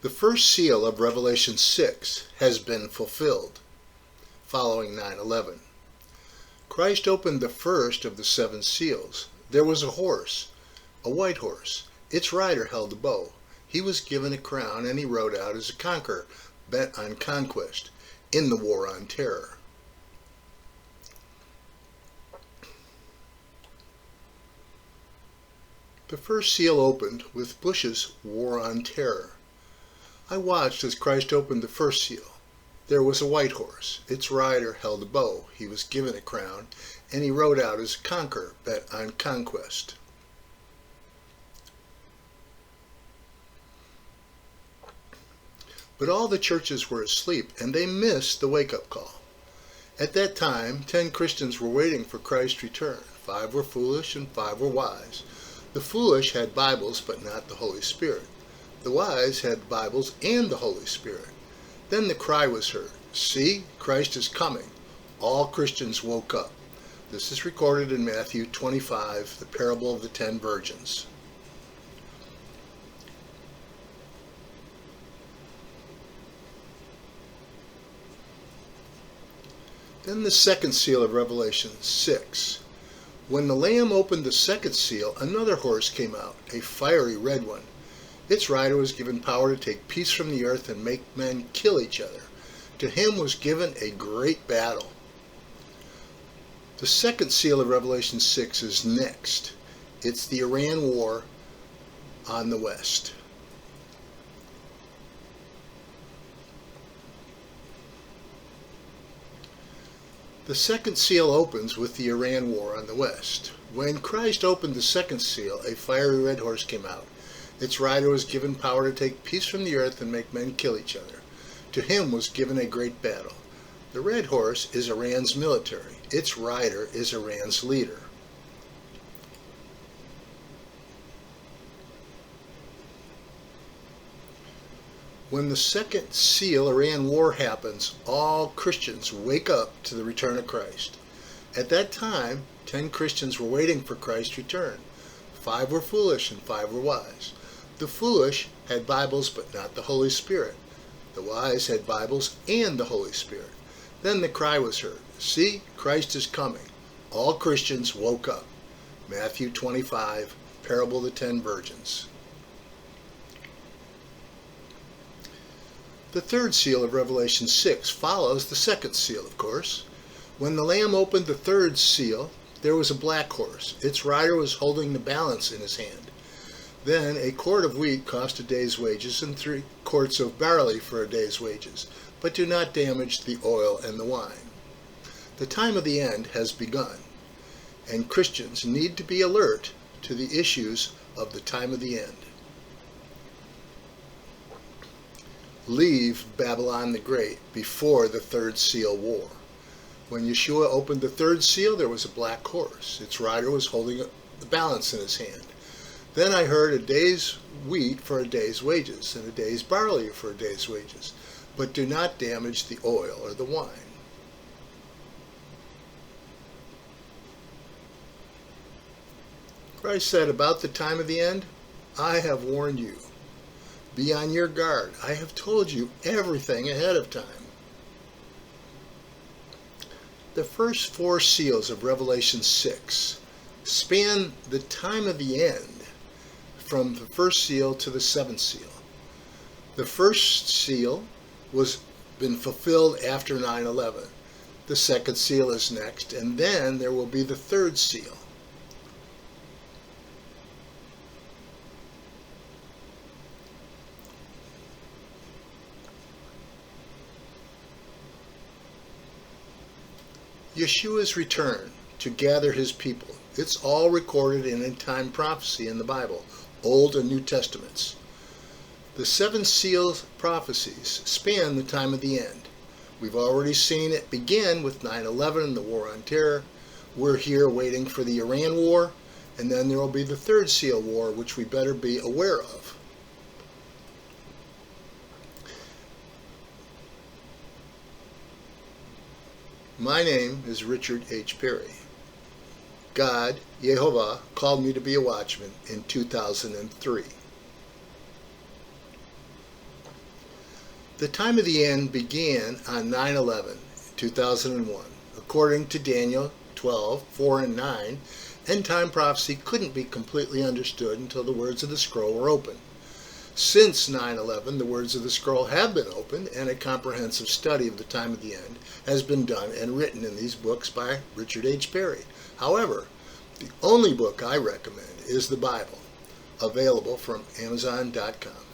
The first seal of Revelation 6 has been fulfilled, following 9/11. Christ opened the first of the 7 seals. There was a horse, a white horse. Its rider held a bow. He was given a crown, and he rode out as a conqueror, bent on conquest, in the war on terror. The first seal opened with Bush's war on terror. I watched as Christ opened the first seal. There was a white horse. Its rider held a bow. He was given a crown, and he rode out as a conqueror, bent on conquest. But all the churches were asleep, and they missed the wake-up call. At that time, 10 Christians were waiting for Christ's return. 5 were foolish and 5 were wise. The foolish had Bibles, but not the Holy Spirit. The wise had Bibles and the Holy Spirit. Then the cry was heard, "See, Christ is coming." All Christians woke up. This is recorded in Matthew 25, the parable of the 10 virgins. Then the second seal of Revelation 6. When the Lamb opened the second seal, another horse came out, a fiery red one. Its rider was given power to take peace from the earth and make men kill each other. To him was given a great battle. The second seal of Revelation 6 is next. It's the Iran war on the west. The second seal opens with the Iran war on the west. When Christ opened the second seal, a fiery red horse came out. Its rider was given power to take peace from the earth and make men kill each other. To him was given a great battle. The red horse is Iran's military. Its rider is Iran's leader. When the second seal Iran war happens, all Christians wake up to the return of Christ. At that time, 10 Christians were waiting for Christ's return. 5 were foolish and 5 were wise. The foolish had Bibles but not the Holy Spirit. The wise had Bibles and the Holy Spirit. Then the cry was heard, "See, Christ is coming." All Christians woke up. Matthew 25, parable of the 10 virgins. The third seal of Revelation 6 follows the second seal, of course. When the Lamb opened the third seal, there was a black horse. Its rider was holding the balance in his hand. Then a quart of wheat cost a day's wages, and 3 quarts of barley for a day's wages. But do not damage the oil and the wine. The time of the end has begun, and Christians need to be alert to the issues of the time of the end. Leave Babylon the Great before the third seal war. When Yeshua opened the third seal, there was a black horse. Its rider was holding the balance in his hand. Then I heard a day's wheat for a day's wages, and a day's barley for a day's wages. But do not damage the oil or the wine. Christ said about the time of the end, "I have warned you. Be on your guard. I have told you everything ahead of time." The first 4 seals of Revelation 6 span the time of the end from the first seal to the 7th seal. The first seal was been fulfilled after 9/11. The second seal is next, and then there will be the third seal. Yeshua's return to gather his people. It's all recorded in end-time prophecy in the Bible, Old and New Testaments. The 7 seals prophecies span the time of the end. We've already seen it begin with 9/11 and the war on terror. We're here waiting for the Iran war, and then there will be the third seal war, which we better be aware of. My name is Richard H. Perry. God, Yehovah, called me to be a watchman in 2003. The time of the end began on 9/11, 2001. According to Daniel 12:4 and 9, end-time prophecy couldn't be completely understood until the words of the scroll were opened. Since 9/11, the words of the scroll have been opened, and a comprehensive study of the time of the end has been done and written in these books by Richard H. Perry. However, the only book I recommend is the Bible, available from Amazon.com.